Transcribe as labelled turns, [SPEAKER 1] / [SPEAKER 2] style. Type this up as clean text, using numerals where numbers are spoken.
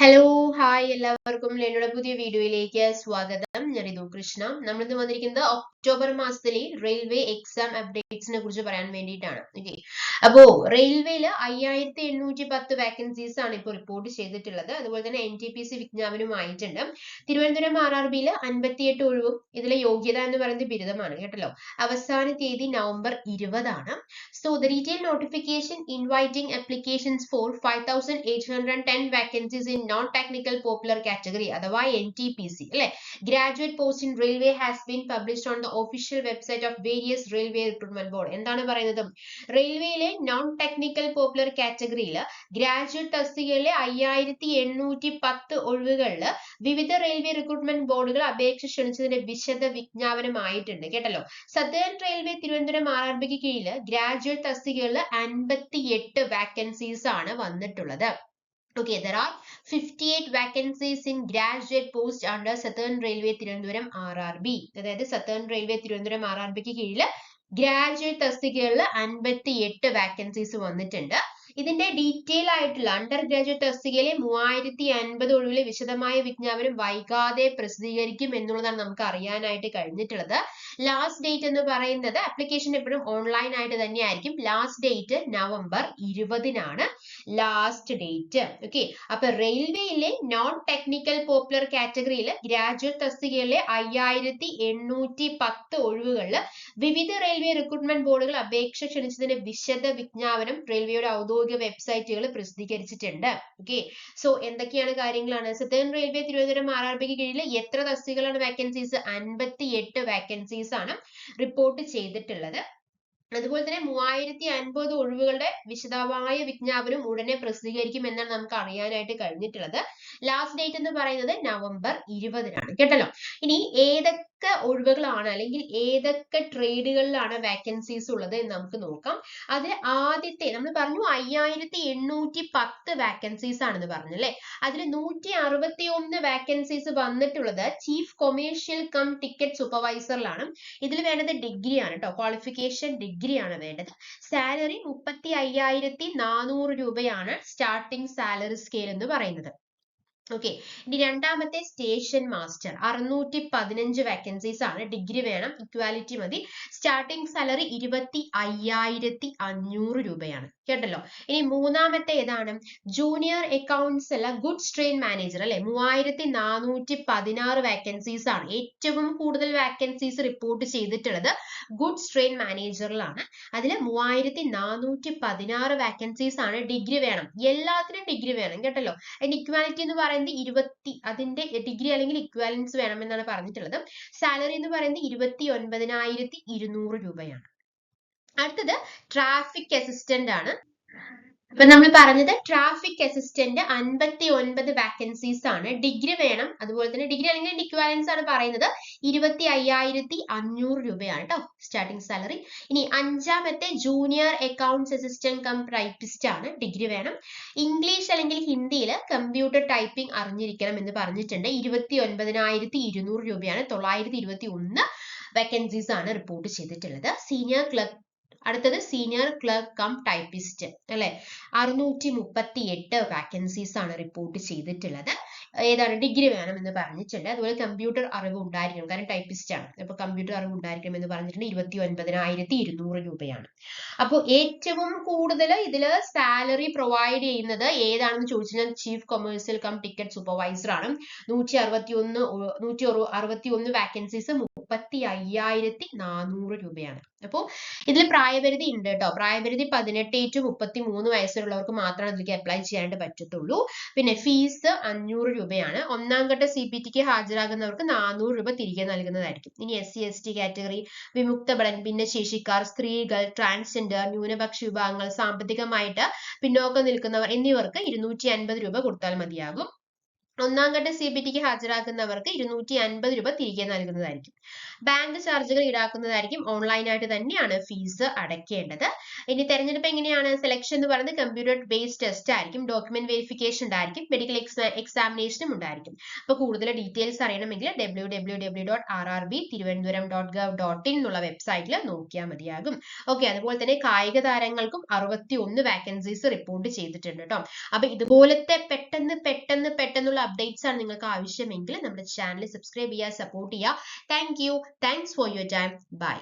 [SPEAKER 1] Hello hi എല്ലാവർക്കും ലെനോയുടെ പുതിയ വീഡിയോയിലേക്ക് സ്വാഗതം. ഞാൻ ഇതു കൃഷ്ണ. നമ്മളിന്ന് വന്നിരിക്കുന്നത് ഒക്ടോബർ മാസത്തിലെ റെയിൽവേ എക്സാം അപ്ഡേറ്റ്സിനെ കുറിച്ച് പറയാൻ വേണ്ടിയിട്ടാണ്. ഓക്കെ, അപ്പോ റെയിൽവേയില് 5810 വാക്കൻസീസ് ആണ് ഇപ്പോൾ റിപ്പോർട്ട് ചെയ്തിട്ടുള്ളത്. അതുപോലെ തന്നെ NTPC വിജ്ഞാപനമായിട്ടുണ്ട്. തിരുവനന്തപുരം RRBയില് 58 ഒഴിവും ഇതിലെ യോഗ്യത എന്ന് പറയുന്നത് ബിരുദമാണ് കേട്ടല്ലോ. അവസാന തീയതി നവംബർ 20 ആണ്. So the detailed notification inviting applications for 5810 vacancies in non-technical popular category അഥവാ NTPC അല്ലെ graduate post in railway has been published on the official website of various railway recruitment board. എന്താണ് പറയുന്നത്? റെയിൽവേയിലെ നോൺ ടെക്നിക്കൽ പോപ്പുലർ കാറ്റഗറിയിൽ graduate തസ്തികയിലെ 5810 ഒഴിവുകളിൽ വിവിധ railway recruitment ബോർഡുകൾ അപേക്ഷ ക്ഷണിച്ചതിന്റെ വിശദ വിജ്ഞാപനമായിട്ടുണ്ട് കേട്ടല്ലോ. സദേൺ റെയിൽവേ തിരുവനന്തപുരം RRBക്ക് കീഴിൽ ഗ്രാജുവേറ്റ് തസ്തികകളിൽ 58 വാക്കൻസീസ് ആണ് വന്നിട്ടുള്ളത്. Okay, there are 58 vacancies in graduate post under Southern Railway Thiruvananthapuram RRB. അതായത് Southern Railway തിരുവനന്തപുരം RRBക്ക് കീഴിൽ ഗ്രാജുവേറ്റ് തസ്തികകളിൽ 58 വാക്കൻസീസ് വന്നിട്ടുണ്ട്. ഇതിന്റെ ഡീറ്റെയിൽ ആയിട്ടുള്ള അണ്ടർ ഗ്രാജുവേറ്റ് തസ്തികയിലെ 3050 ഒഴിവിലെ വിശദമായ വിജ്ഞാപനം വൈകാതെ പ്രസിദ്ധീകരിക്കും എന്നുള്ളതാണ് നമുക്ക് അറിയാനായിട്ട് കഴിഞ്ഞിട്ടുള്ളത്. ലാസ്റ്റ് ഡേറ്റ് എന്ന് പറയുന്നത് ആപ്ലിക്കേഷൻ എപ്പോഴും ഓൺലൈൻ ആയിട്ട് തന്നെയായിരിക്കും. Last date November 20 last date. Okay, അപ്പൊ റെയിൽവേയിലെ നോൺ ടെക്നിക്കൽ പോപ്പുലർ കാറ്റഗറിയിൽ ഗ്രാജുവേറ്റ് തസ്തികയിലെ 5810 ഒഴിവുകളിൽ വിവിധ റെയിൽവേ റിക്രൂട്ട്മെന്റ് ബോർഡുകൾ അപേക്ഷ ക്ഷണിച്ചതിന്റെ വിശദ വിജ്ഞാപനം റെയിൽവേയുടെ ഔദ്യോഗിക വെബ്സൈറ്റുകൾ പ്രസിദ്ധീകരിച്ചിട്ടുണ്ട്. ഓക്കെ, സോ എന്തൊക്കെയാണ് കാര്യങ്ങളാണ്? സദേൺ റെയിൽവേ തിരുവനന്തപുരം RRBക്ക് കീഴിൽ എത്ര തസ്തികകളാണ് വാക്കൻസീസ്? 58 വാക്കൻസീസ് ആണ് റിപ്പോർട്ട് ചെയ്തിട്ടുള്ളത്. അതുപോലെ തന്നെ 3050 ഒഴിവുകളുടെ വിശദമായ വിജ്ഞാപനം ഉടനെ പ്രസിദ്ധീകരിക്കും എന്നാണ് നമുക്ക് അറിയാനായിട്ട് കഴിഞ്ഞിട്ടുള്ളത്. ലാസ്റ്റ് ഡേറ്റ് എന്ന് പറയുന്നത് നവംബർ 20 കേട്ടല്ലോ. ഇനി ഏതൊക്കെ ഒഴിവുകളാണ് അല്ലെങ്കിൽ ഏതൊക്കെ ട്രേഡുകളിലാണ് വാക്കൻസീസ് ഉള്ളത് എന്ന് നമുക്ക് നോക്കാം. അതിൽ ആദ്യത്തെ നമ്മൾ പറഞ്ഞു 5810 വാക്കൻസീസ് ആണെന്ന് പറഞ്ഞു അല്ലെ. അതിൽ 161 വാക്കൻസീസ് വന്നിട്ടുള്ളത് ചീഫ് കൊമേഴ്ഷ്യൽ കം ടിക്കറ്റ് സൂപ്പർവൈസറിലാണ്. ഇതിൽ വേണ്ടത് ഡിഗ്രി ആണ് കേട്ടോ, ക്വാളിഫിക്കേഷൻ ഡിഗ്രി ആണ് വേണ്ടത്. സാലറി 35,400 രൂപയാണ് സ്റ്റാർട്ടിംഗ് സാലറി സ്കെയിൽ എന്ന് പറയുന്നത്. ഓക്കെ, ഇനി രണ്ടാമത്തെ സ്റ്റേഷൻ മാസ്റ്റർ 615 വാക്കൻസീസ് ആണ്. ഡിഗ്രി വേണം, ഇക്വാലിറ്റി മതി. സ്റ്റാർട്ടിംഗ് സാലറി 25,500 രൂപയാണ് കേട്ടല്ലോ. ഇനി മൂന്നാമത്തെ ഏതാണ്? ജൂനിയർ അക്കൗണ്ട്സ് അല്ല, ഗുഡ്സ് ട്രെയിൻ മാനേജർ അല്ലെ. 3416 വാക്കൻസീസ് ആണ്. ഏറ്റവും കൂടുതൽ വാക്കൻസീസ് റിപ്പോർട്ട് ചെയ്തിട്ടുള്ളത് ഗുഡ്സ് ട്രെയിൻ മാനേജറിലാണ്. അതിൽ 3416 വാക്കൻസീസ് ആണ്. ഡിഗ്രി വേണം, എല്ലാത്തിനും ഡിഗ്രി വേണം കേട്ടല്ലോ. അതിന്റെ ഇക്വാലിറ്റി എന്ന് പറയുന്നത് 20, അതിന്റെ ഡിഗ്രി അല്ലെങ്കിൽ ഇക്വാലൻസ് വേണമെന്നാണ് പറഞ്ഞിട്ടുള്ളത്. സാലറി എന്ന് പറയുന്നത് 29,200 രൂപയാണ്. അടുത്തത് ട്രാഫിക് അസിസ്റ്റന്റ് ആണ്. അപ്പൊ നമ്മൾ പറഞ്ഞത് ട്രാഫിക് അസിസ്റ്റന്റ് 59 വാക്കൻസീസ് ആണ്. ഡിഗ്രി വേണം, അതുപോലെ തന്നെ ഡിഗ്രി അല്ലെങ്കിൽ ഇക്വാലൻസ് ആണ് പറയുന്നത്. 25,500 രൂപയാണ് കേട്ടോ സ്റ്റാർട്ടിംഗ് സാലറി. ഇനി അഞ്ചാമത്തെ junior accounts assistant cum typist ആണ്. ഡിഗ്രി വേണം. ഇംഗ്ലീഷ് അല്ലെങ്കിൽ ഹിന്ദിയിൽ കമ്പ്യൂട്ടർ ടൈപ്പിംഗ് അറിഞ്ഞിരിക്കണം എന്ന് പറഞ്ഞിട്ടുണ്ട്. 29,200 രൂപയാണ്. 921 വാക്കൻസീസ് ആണ് റിപ്പോർട്ട് ചെയ്തിട്ടുള്ളത്. സീനിയർ ക്ലർക്ക്, അടുത്തത് സീനിയർ ക്ലർക്ക് കം ടൈപ്പിസ്റ്റ് അല്ലെ, 638 വാക്കൻസീസ് ആണ് റിപ്പോർട്ട് ചെയ്തിട്ടുള്ളത്. ഏതാണ്? ഡിഗ്രി വേണം എന്ന് പറഞ്ഞിട്ടുണ്ട്. അതുപോലെ കമ്പ്യൂട്ടർ അറിവ് ഉണ്ടായിരിക്കണം, കാരണം ടൈപ്പിസ്റ്റ് ആണ്. അപ്പൊ കമ്പ്യൂട്ടർ അറിവ് ഉണ്ടായിരിക്കണം എന്ന് പറഞ്ഞിട്ടുണ്ട്. 29,200 രൂപയാണ്. അപ്പോൾ ഏറ്റവും കൂടുതൽ ഇതില് സാലറി പ്രൊവൈഡ് ചെയ്യുന്നത് ഏതാണെന്ന് ചോദിച്ചാൽ chief commercial cum ticket supervisor ആണ്. 161 വാക്കൻസീസ് 35,400 രൂപയാണ്. അപ്പോൾ ഇതിൽ പ്രായപരിധി ഉണ്ട് കേട്ടോ. പ്രായപരിധി 18 to 33 വയസ്സുള്ളവർക്ക് മാത്രമാണ് ഇതിലേക്ക് അപ്ലൈ ചെയ്യാനായിട്ട് പറ്റത്തുള്ളൂ. പിന്നെ ഫീസ് 500 രൂപയാണ്. ഒന്നാം ഘട്ട CPTക്ക് ഹാജരാകുന്നവർക്ക് 400 രൂപ തിരികെ നൽകുന്നതായിരിക്കും. ഇനി SC ST കാറ്റഗറി, വിമുക്ത ഭിന്നശേഷിക്കാർ, സ്ത്രീകൾ, ട്രാൻസ്ജെൻഡർ, ന്യൂനപക്ഷ വിഭാഗങ്ങൾ, സാമ്പത്തികമായിട്ട് പിന്നോക്കം നിൽക്കുന്നവർ എന്നിവർക്ക് 250 രൂപ കൊടുത്താൽ മതിയാകും. ഒന്നാം ഘട്ട CBTക്ക് ഹാജരാക്കുന്നവർക്ക് 250 രൂപ തിരികെ നൽകുന്നതായിരിക്കും. ബാങ്ക് ചാർജുകൾ ഈടാക്കുന്നതായിരിക്കും. ഓൺലൈനായിട്ട് തന്നെയാണ് ഫീസ് അടയ്ക്കേണ്ടത്. ഇനി തെരഞ്ഞെടുപ്പ് എങ്ങനെയാണ്? സെലക്ഷൻ എന്ന് പറയുന്നത് കമ്പ്യൂട്ടർ ബേസ്ഡ് ടെസ്റ്റ് ആയിരിക്കും. ഡോക്യുമെന്റ് വെരിഫിക്കേഷൻ ഉണ്ടായിരിക്കും. മെഡിക്കൽ എക്സാമിനേഷനും ഉണ്ടായിരിക്കും. അപ്പൊ കൂടുതൽ ഡീറ്റെയിൽസ് അറിയണമെങ്കിൽ www.rrbtiruvandhuram.gov.in എന്നുള്ള വെബ്സൈറ്റിൽ നോക്കിയാൽ മതിയാകും. ഓക്കെ, അതുപോലെ തന്നെ കായിക താരങ്ങൾക്കും 61 വാക്കൻസീസ് റിപ്പോർട്ട് ചെയ്തിട്ടുണ്ട് കേട്ടോ. അപ്പൊ ഇതുപോലത്തെ പെട്ടെന്നുള്ള അപ്ഡേറ്റ്സ് ആണ് നിങ്ങൾക്ക് ആവശ്യമെങ്കിൽ നമ്മുടെ ചാനൽ സബ്സ്ക്രൈബ് ചെയ്യുക, സപ്പോർട്ട് ചെയ്യുക. Thank you. Thanks for your time. By.